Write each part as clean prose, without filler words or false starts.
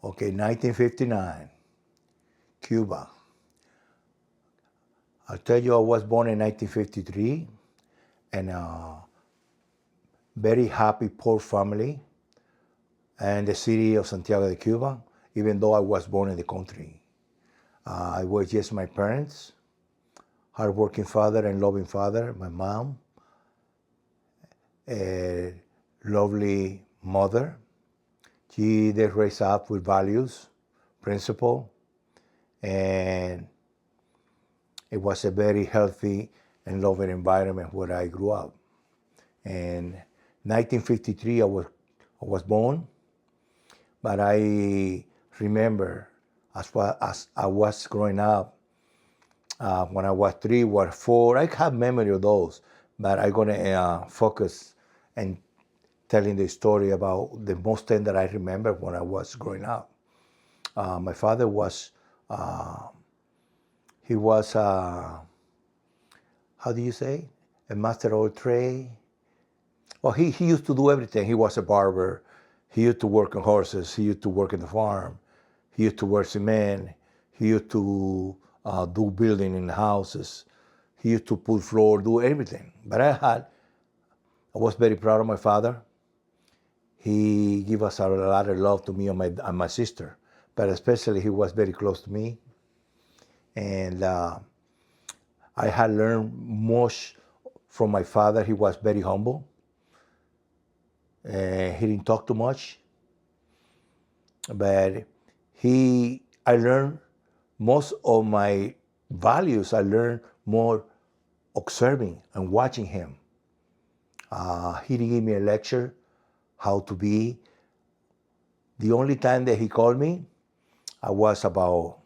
Okay, 1959, Cuba. I'll tell you, I was born in 1953 in a very happy, poor family in the city of Santiago de Cuba, even though I was born in the country. I was just my parents, hardworking father and loving father, my mom, a lovely mother. She they raised up with values, principle, and it was a very healthy and loving environment where I grew up. And 1953, I was born, but I remember as I was growing up, when I was 3 or 4, I have memory of those, but I'm gonna focus and telling the story about the most thing that I remember when I was growing up. My father was, he was, how do you say, a master of all trade. Well, he used to do everything. He was a barber. He used to work on horses. He used to work in the farm. He used to work cement. He used to do building in the houses. He used to put floor, do everything. But I was very proud of my father. He gave us a lot of love to me and my sister, but especially he was very close to me. And I had learned much from my father. He was very humble. He didn't talk too much, but I learned most of my values. I learned more observing and watching him. He didn't give me a lecture how to be. The only time that he called me, I was about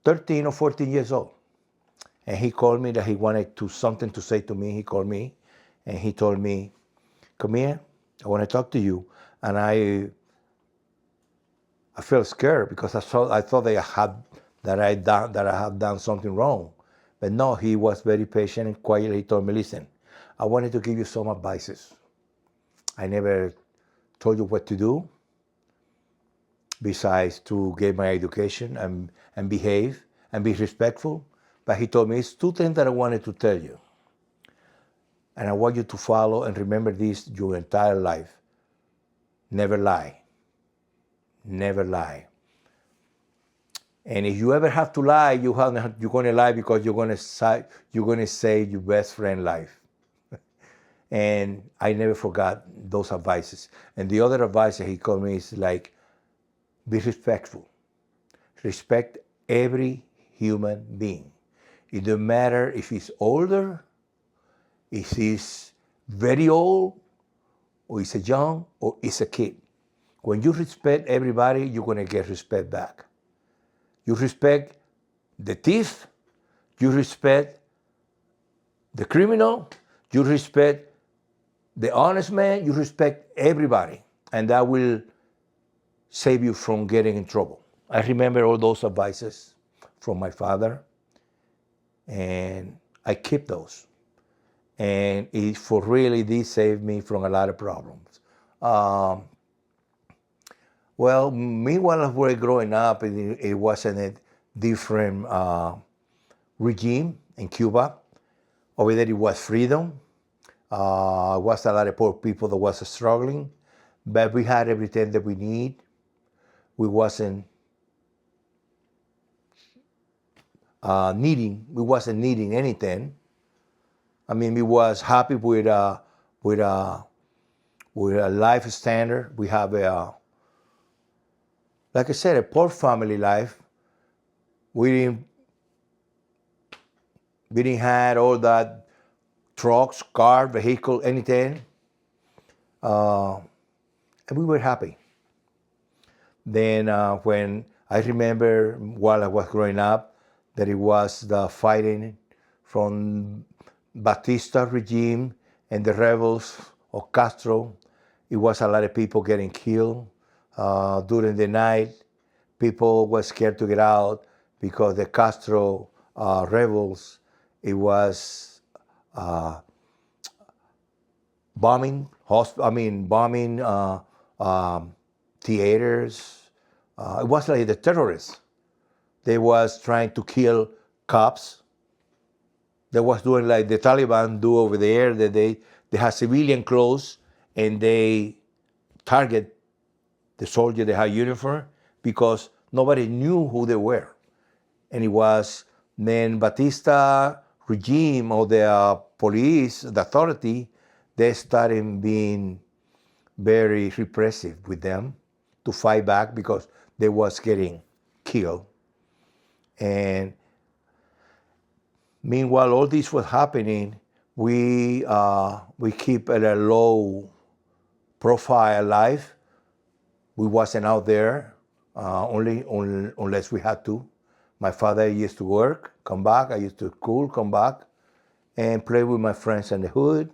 13 or 14 years old. And he called me that he wanted something to say to me. He called me and he told me, come here, I want to talk to you. And I felt scared because I thought that I had done something wrong. But no, he was very patient and quiet. He told me, listen, I wanted to give you some advices. I never told you what to do besides to get my education and behave and be respectful. But he told me, it's 2 things that I wanted to tell you. And I want you to follow and remember this your entire life. Never lie. Never lie. And if you ever have to lie, you're going to lie because you're going to save your best friend's life. And I never forgot those advices. And the other advice that he told me is like, be respectful. Respect every human being. It doesn't matter if he's older, if he's very old, or he's a young, or he's a kid. When you respect everybody, you're going to get respect back. You respect the thief, you respect the criminal, you respect the honest man, you respect everybody. And that will save you from getting in trouble. I remember all those advices from my father, and I keep those. And it for really did save me from a lot of problems. Well, meanwhile, as we were growing up, it was in a different regime in Cuba. Over there, it was freedom. It was a lot of poor people that was struggling, but we had everything that we need. We wasn't needing anything. I mean, we was happy with a life standard. We have like I said, a poor family life. We didn't have all that trucks, car, vehicle, anything. And we were happy. Then when I remember while I was growing up, that it was the fighting from Batista regime and the rebels of Castro. It was a lot of people getting killed during the night. People were scared to get out because the Castro rebels, it was bombing theaters. It was like the terrorists. They was trying to kill cops. They was doing like the Taliban do over there, that they have civilian clothes and they target the soldier that had uniform because nobody knew who they were. And it was then Batista regime or the police, the authority, they started being very repressive with them to fight back because they was getting killed. And meanwhile, all this was happening, we keep at a low profile life. We wasn't out there unless we had to. My father used to work, come back. I used to school, come back, and play with my friends in the hood.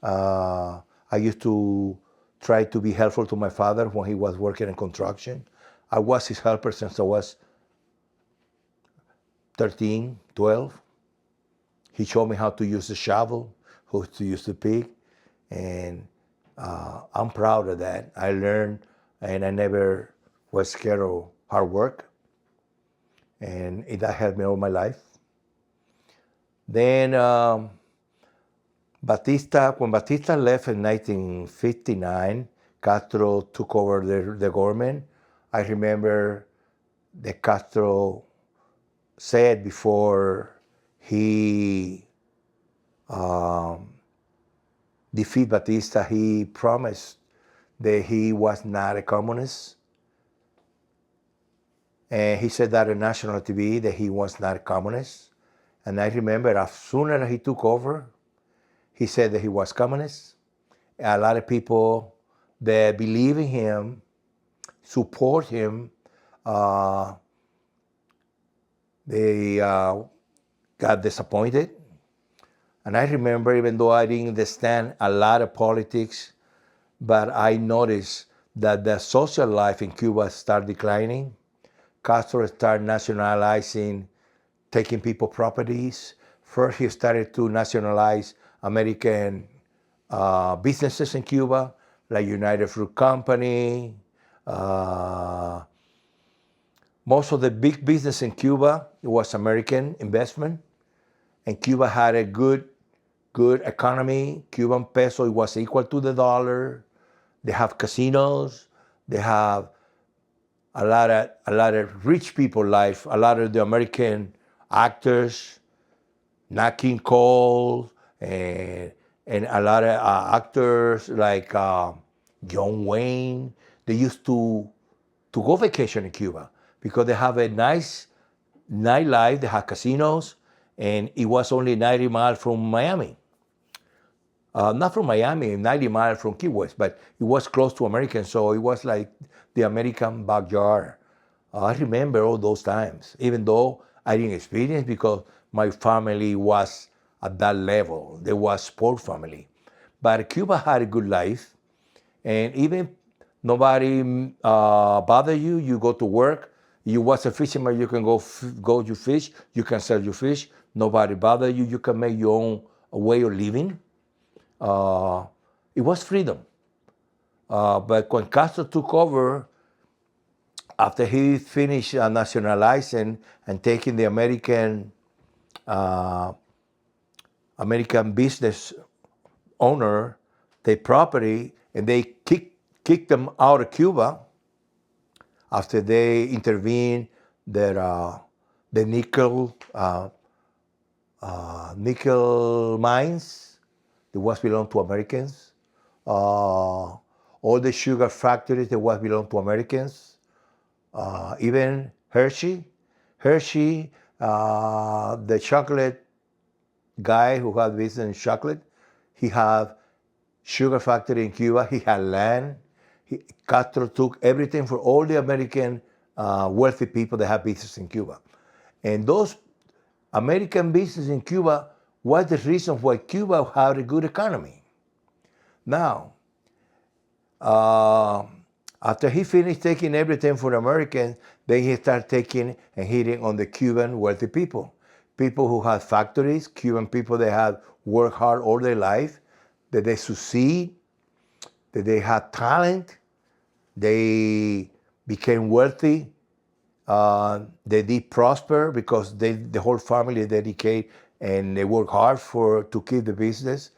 I used to try to be helpful to my father when he was working in construction. I was his helper since I was 13, 12. He showed me how to use the shovel, how to use the pick, and I'm proud of that. I learned, and I never was scared of hard work, and that helped me all my life. Then when Batista left in 1959, Castro took over the government. I remember that Castro said before he defeated Batista, he promised that he was not a communist. And he said that on national TV that he was not a communist. And I remember as soon as he took over, he said that he was communist. A lot of people that believe in him, support him, they got disappointed. And I remember, even though I didn't understand a lot of politics, but I noticed that the social life in Cuba started declining. Castro started nationalizing, taking people properties. First, he started to nationalize American businesses in Cuba, like United Fruit Company. Most of the big business in Cuba, it was American investment. And Cuba had a good economy. Cuban peso, it was equal to the dollar. They have casinos. They have a lot of rich people life. A lot of the American actors, Nat King Cole, and a lot of actors like John Wayne. They used to go vacation in Cuba because they have a nice nightlife. They have casinos, and it was only 90 miles from Miami. Not from Miami, 90 miles from Key West, but it was close to American, so it was like the American backyard. I remember all those times, even though I didn't experience because my family was at that level. They was sport family. But Cuba had a good life, and even nobody bother you. You go to work. You was a fisherman, you can go to fish. You can sell your fish. Nobody bother you. You can make your own way of living. It was freedom. But when Castro took over, after he finished nationalizing and taking the American business owner, their property, and they kicked them out of Cuba after they intervened the nickel mines. It was belong to Americans. All the sugar factories, they was belong to Americans. Even Hershey, the chocolate guy who had business in chocolate, he had sugar factory in Cuba. He had land. Castro took everything for all the American wealthy people that have business in Cuba. And those American business in Cuba was the reason why Cuba had a good economy. Now, after he finished taking everything for Americans, then he started taking and hitting on the Cuban wealthy people. People who had factories, Cuban people that had worked hard all their life, that they succeed, that they had talent. They became wealthy. They did prosper because the whole family dedicate and they work hard to keep the business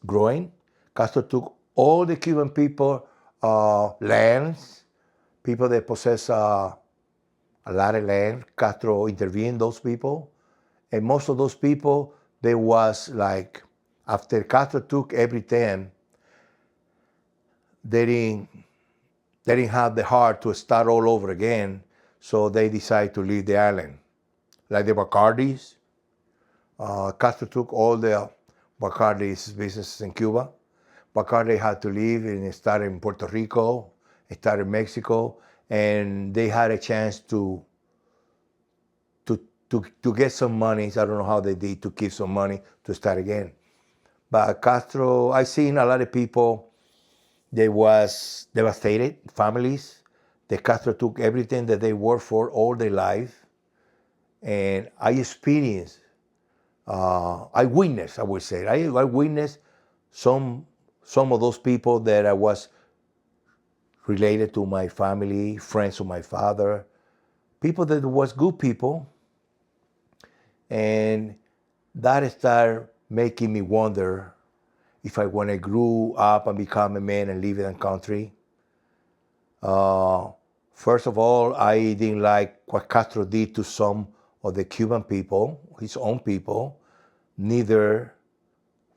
growing. Castro took all the Cuban people lands, people that possess a lot of land. Castro intervened those people, and most of those people, they was like, after Castro took everything, they didn't have the heart to start all over again, so they decided to leave the island. Like the Bacardis, Castro took all the Bacardi's businesses in Cuba. Bacardi had to leave and start in Puerto Rico, start in Mexico, and they had a chance to get some money. I don't know how they did to keep some money to start again. But Castro, I seen a lot of people, they was devastated, families. The Castro took everything that they worked for all their life. And I experienced, I witnessed, I would say, I witnessed some of those people that I was related to my family, friends of my father, people that was good people. And that started making me wonder if I want to grow up and become a man and live in a country. First of all, I didn't like what Castro did to some of the Cuban people, his own people, neither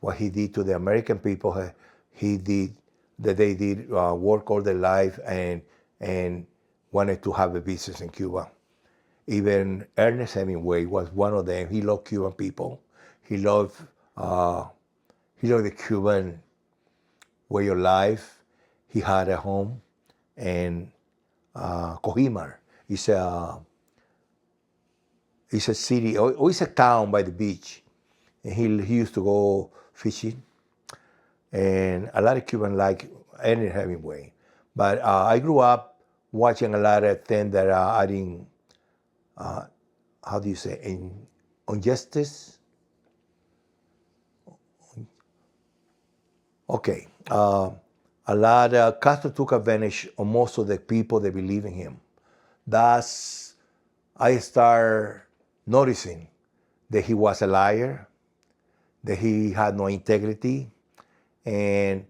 what he did to the American people. He did that they did work all their life and wanted to have a business in Cuba. Even Ernest Hemingway was one of them. He loved Cuban people. He loved the Cuban way of life. He had a home in Cojimar. It's a city, or it's a town by the beach. And he used to go fishing. And a lot of Cubans like Ernest Hemingway. But I grew up watching a lot of things that I didn't, how do you say, injustice? Okay. A lot of Castro took advantage of most of the people that believe in him. Thus, I start noticing that he was a liar, that he had no integrity. And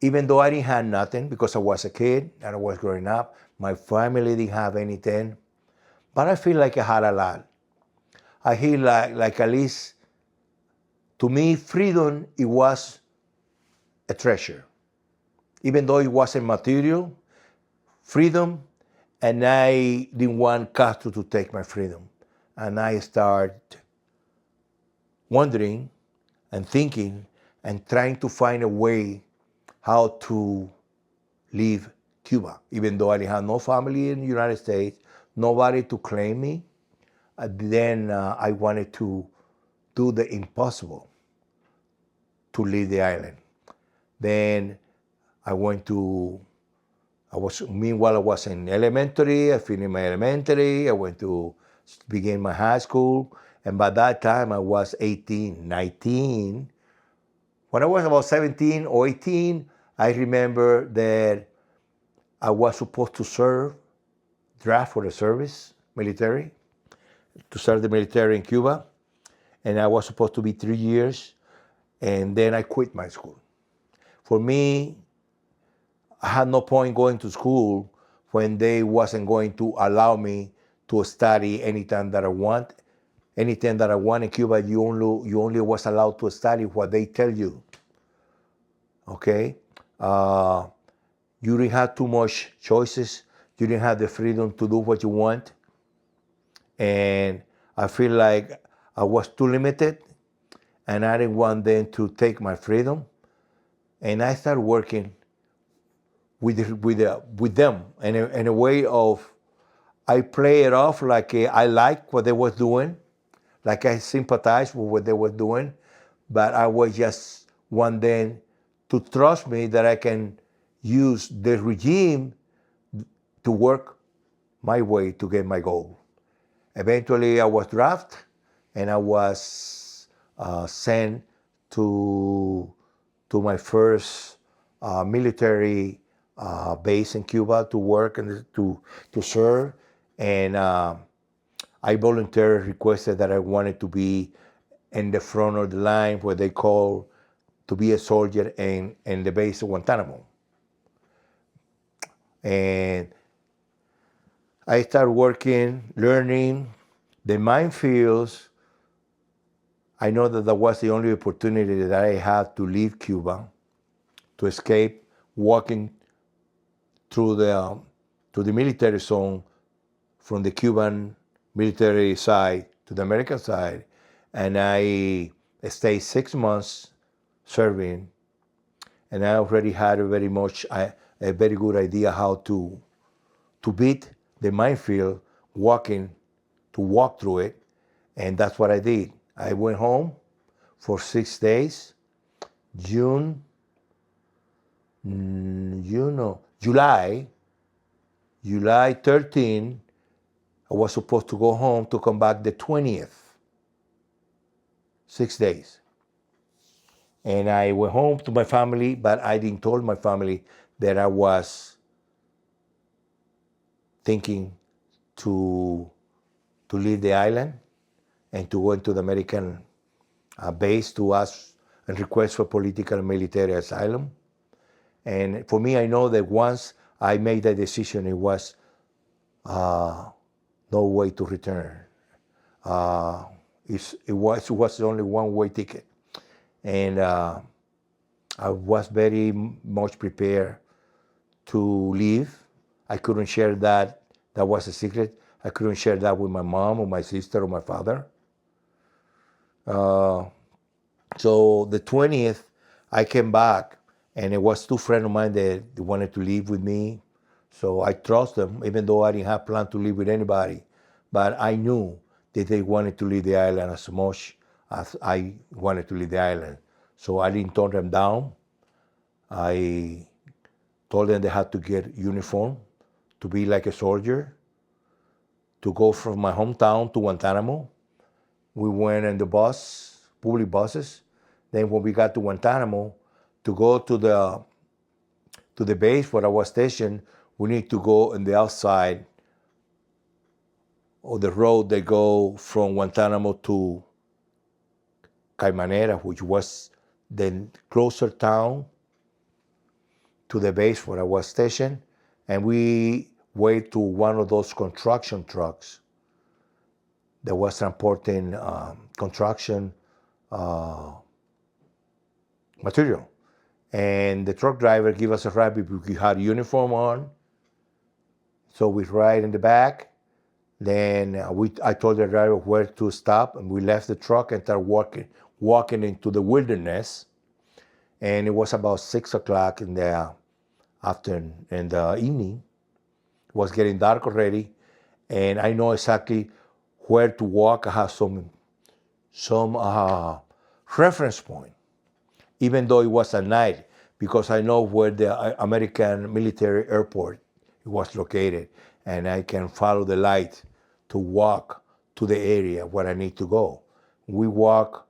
even though I didn't have nothing because I was a kid and I was growing up, my family didn't have anything, but I feel like I had a lot. I feel like at least, to me, freedom, it was a treasure. Even though it wasn't material, freedom, and I didn't want Castro to take my freedom. And I start wondering and thinking and trying to find a way how to leave Cuba. Even though I didn't have no family in the United States, nobody to claim me, then I wanted to do the impossible to leave the island. Then meanwhile I was in elementary, I finished my elementary, I went to begin my high school, and by that time I was 18, 19. When I was about 17 or 18, I remember that I was supposed to draft for the service, military, to serve the military in Cuba, and I was supposed to be 3 years, and then I quit my school. For me, I had no point going to school when they wasn't going to allow me to study anytime that I want. Anything that I want in Cuba, you only was allowed to study what they tell you. Okay? You didn't have too much choices. You didn't have the freedom to do what you want. And I feel like I was too limited, and I didn't want them to take my freedom. And I started working with them in a way of, I play it off like I like what they were doing, like I sympathize with what they were doing, but I was just want them to trust me that I can use the regime to work my way to get my goal. Eventually, I was drafted, and I was sent to my first military base in Cuba to work and to serve. And I voluntarily requested that I wanted to be in the front of the line where they call to be a soldier in the base of Guantanamo. And I started working, learning the minefields. I know that was the only opportunity that I had to leave Cuba, to escape walking through the military zone from the Cuban military side to the American side. And I stayed 6 months serving, and I already had a very good idea how to beat the minefield, to walk through it, and that's what I did. I went home for 6 days. July 13, I was supposed to go home to come back the 20th. 6 days. And I went home to my family, but I didn't tell my family that I was thinking to leave the island and to go into the American base to ask and request for political and military asylum. And for me, I know that once I made that decision, it was no way to return. It was only one-way ticket. And I was very much prepared to leave. I couldn't share that. That was a secret. I couldn't share that with my mom or my sister or my father. So the 20th, I came back, and it was 2 friends of mine that wanted to live with me. So I trust them, even though I didn't have planned to live with anybody. But I knew that they wanted to leave the island as much as I wanted to leave the island. So I didn't turn them down. I told them they had to get uniform to be like a soldier, to go from my hometown to Guantanamo. We went in the bus, public buses. Then when we got to Guantanamo, to go to the base where I was stationed, we need to go on the outside of the road that go from Guantanamo to Caimanera, which was the closer town to the base where I was stationed. And we went to one of those construction trucks that was transporting construction material. And the truck driver gave us a ride because we had a uniform on. So we ride in the back. Then I told the driver where to stop, and we left the truck and started walking into the wilderness. And it was about 6 o'clock in the evening. It was getting dark already, and I know exactly where to walk. I have some reference point, even though it was at night, because I know where the American military airport was located, and I can follow the light to walk to the area where I need to go. We walk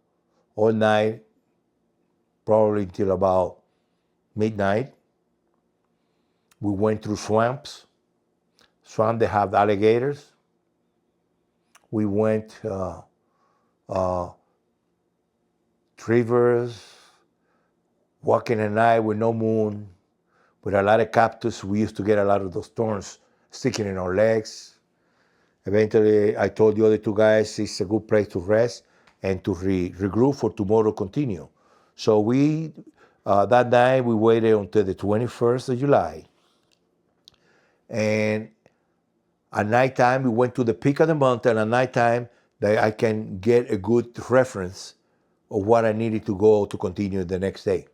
all night, probably until about midnight. We went through swamps that have alligators. We went rivers, walking at night with no moon, with a lot of cactus. We used to get a lot of those thorns sticking in our legs. Eventually, I told the other 2 guys it's a good place to rest and to regroup for tomorrow continue. So that night, we waited until the 21st of July. And at nighttime, we went to the peak of the mountain. At nighttime, that I can get a good reference of what I needed to go to continue the next day.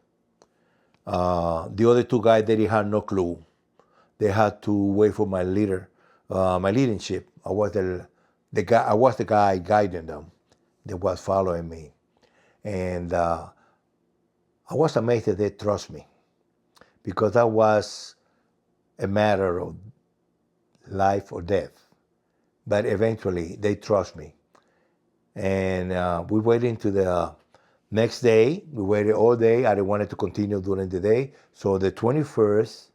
The other 2 guys, they had no clue. They had to wait for my leadership. I was the guy guiding them. That was following me, and I was amazed that they trust me, because that was a matter of life or death. But eventually, they trust me, and we went into the Next day, we waited all day. I didn't want it to continue during the day. So the 21st,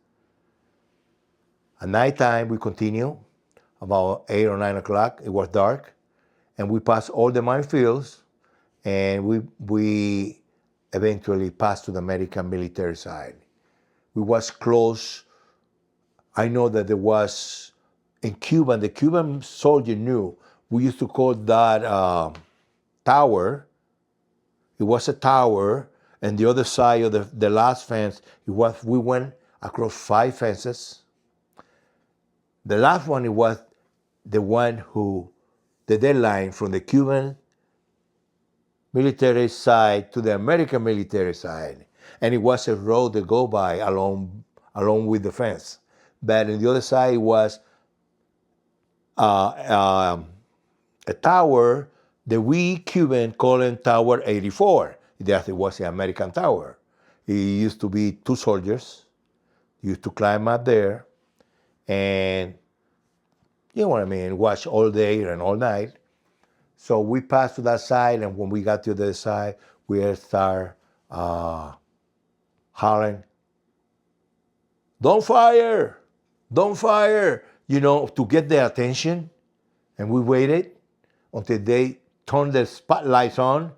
at nighttime, we continue about 8 or 9 o'clock. It was dark. And we passed all the minefields. And we eventually passed to the American military side. We was close. I know that there was, in Cuba, the Cuban soldier knew, we used to call that tower. It was a tower, and the other side of the last fence, we went across 5 fences. The last one, it was the one the deadline from the Cuban military side to the American military side. And it was a road to go by along with the fence. But on the other side was a tower that we Cuban call it Tower 84. That was the American tower. It used to be 2 soldiers. Used to climb up there and, you know what I mean, watch all day and all night. So we passed to that side, and when we got to the other side, we start hollering, "Don't fire! Don't fire!" You know, to get their attention. And we waited until they turned the spotlights on.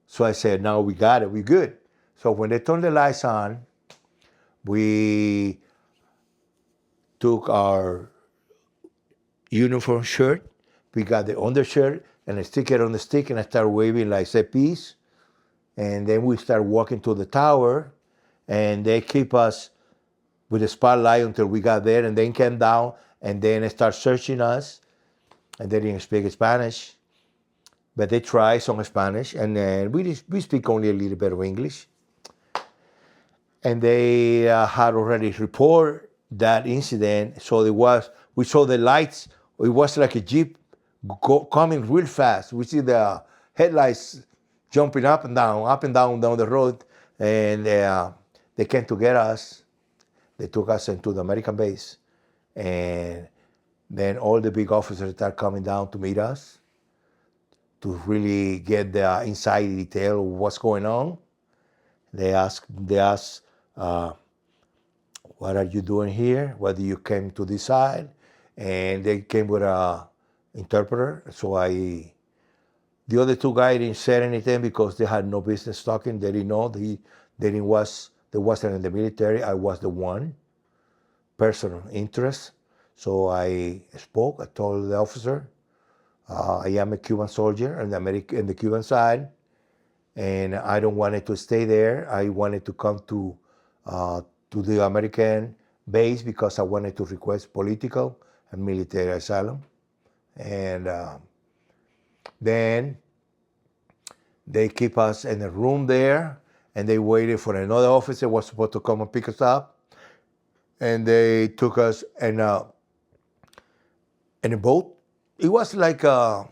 So I said, "Now we got it, we good." So when they turned the lights on, we took our uniform shirt, we got the undershirt, and I stick it on the stick, and I start waving like, say, peace. And then we start walking to the tower, and they keep us with the spotlight until we got there, and then came down, and then they start searching us, and they didn't speak Spanish, but they tried some Spanish, and we speak only a little bit of English. And they had already reported that incident, so we saw the lights. It was like a Jeep coming real fast. We see the headlights jumping up and down down the road, and they came to get us. They took us into the American base, and then all the big officers start coming down to meet us to really get the inside detail of what's going on. They asked, "What are you doing here? Why do you came to this side?" And they came with a interpreter. So the other 2 guys didn't say anything because they had no business talking. They didn't know. They wasn't in the military. I was the one person of interest. So I spoke. I told the officer, I am a Cuban soldier in the Cuban side, and I don't want it to stay there. I wanted to come to the American base because I wanted to request political and military asylum. And then they keep us in a room there, and they waited for another officer who was supposed to come and pick us up. And they took us in a boat. It was like a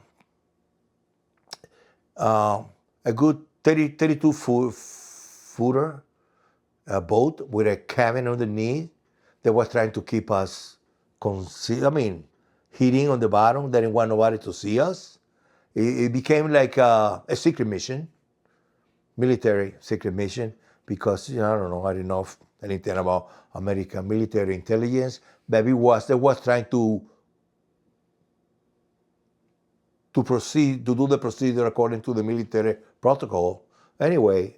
good 32-footer boat with a cabin underneath that was trying to keep us hitting on the bottom. They didn't want nobody to see us. It became like a secret mission, military secret mission, because I don't know, I didn't know anything about American military intelligence, but they was trying to proceed, to do the procedure according to the military protocol. Anyway,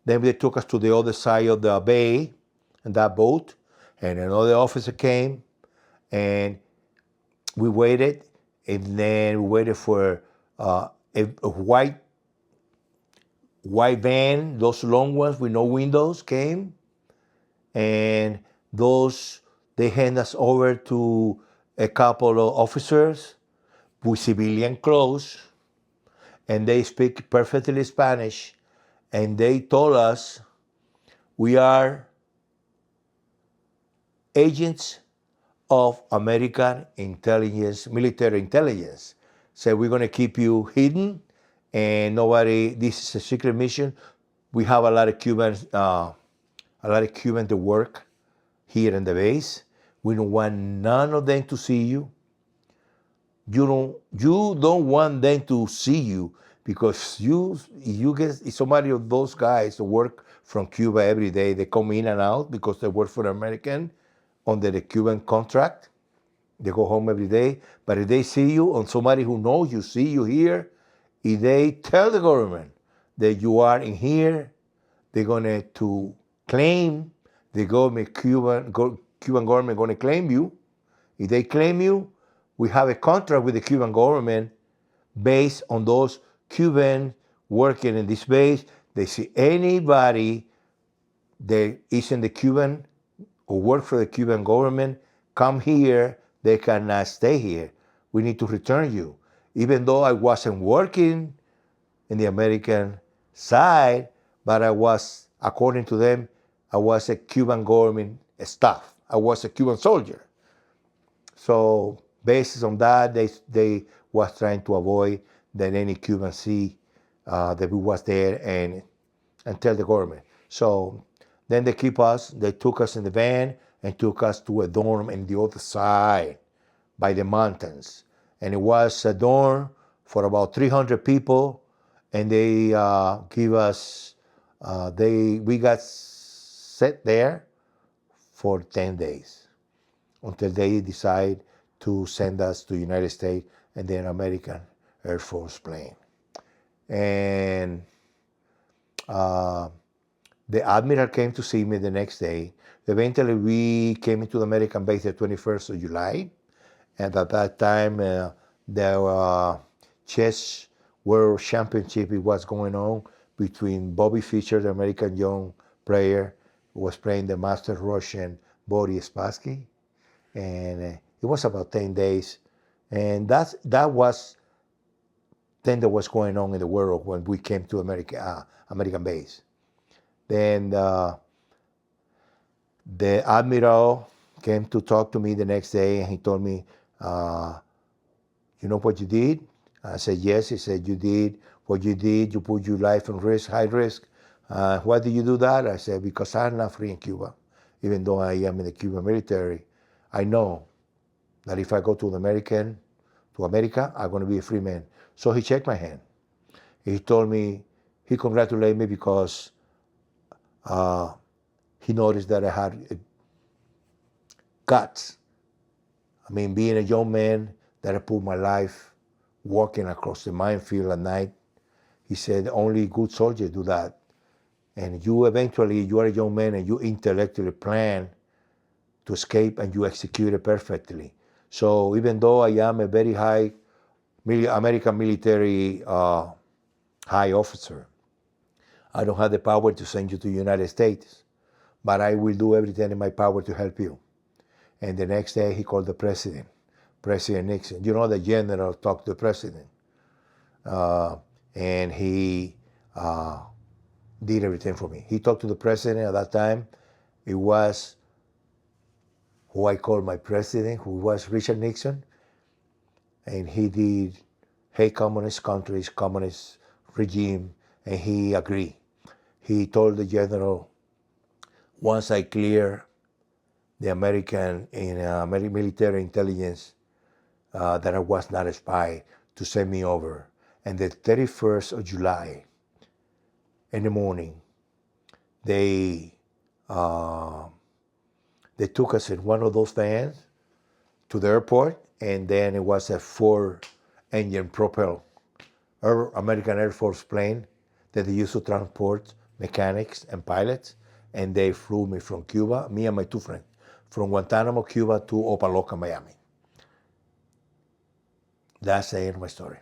then they took us to the other side of the bay in that boat, and another officer came, and we waited, and then we waited for a white van, those long ones with no windows came, and they hand us over to a couple of officers with civilian clothes, and they speak perfectly Spanish, and they told us, "We are agents of American intelligence, military intelligence. So we're going to keep you hidden, and this is a secret mission. We have a lot of Cubans to work here in the base. We don't want none of them to see you. You don't want them to see you because you get somebody of those guys who work from Cuba every day, they come in and out because they work for American under the Cuban contract. They go home every day. But if they see you, or somebody who knows you, see you here, if they tell the government that you are in here, they're going to claim, the government, Cuban government going to claim you. If they claim you, we have a contract with the Cuban government based on those Cubans working in this base. They see anybody that is in the Cuban or work for the Cuban government, come here, they cannot stay here. We need to return you. Even though I wasn't working in the American side, but I was, according to them, I was a Cuban government staff. I was a Cuban soldier. So based on that, they was trying to avoid that any Cuban see that we was there and tell the government. So then they took us in the van and took us to a dorm in the other side by the mountains. And it was a dorm for about 300 people. And they give us, we got set there for 10 days until they decide to send us to the United States and then American Air Force plane. And the admiral came to see me the next day. Eventually, we came into the American base the 21st of July. And at that time, the chess world championship was going on between Bobby Fischer, the American young player, who was playing the master Russian Boris Spassky. And it was about 10 days. And that was then that was going on in the world when we came to American base. Then the admiral came to talk to me the next day, and he told me, you know what you did? I said, yes. He said, you did what you did. You put your life on risk, high risk. Why did you do that? I said, because I'm not free in Cuba. Even though I am in the Cuban military, I know that if I go to America, I'm going to be a free man. So he checked my hand. He told me, he congratulated me because he noticed that I had guts. I mean, being a young man, that I put my life walking across the minefield at night. He said, only good soldiers do that. And you are a young man and you intellectually plan to escape and you execute it perfectly. So even though I am a very high American military high officer, I don't have the power to send you to the United States, but I will do everything in my power to help you. And the next day he called the President Nixon. You know, the general talked to the president. And he did everything for me. He talked to the president at that time. It was who I call my president, who was Richard Nixon. And he did hate communist countries, communist regime, and he agreed. He told the general, once I clear the American military intelligence that I was not a spy, to send me over. And the 31st of July, in the morning, they took us in one of those vans to the airport, and then it was a 4-engine propelled American Air Force plane that they used to transport mechanics and pilots, and they flew me from Cuba, me and my two friends, from Guantanamo, Cuba to Opa-locka, Miami. That's the end of my story.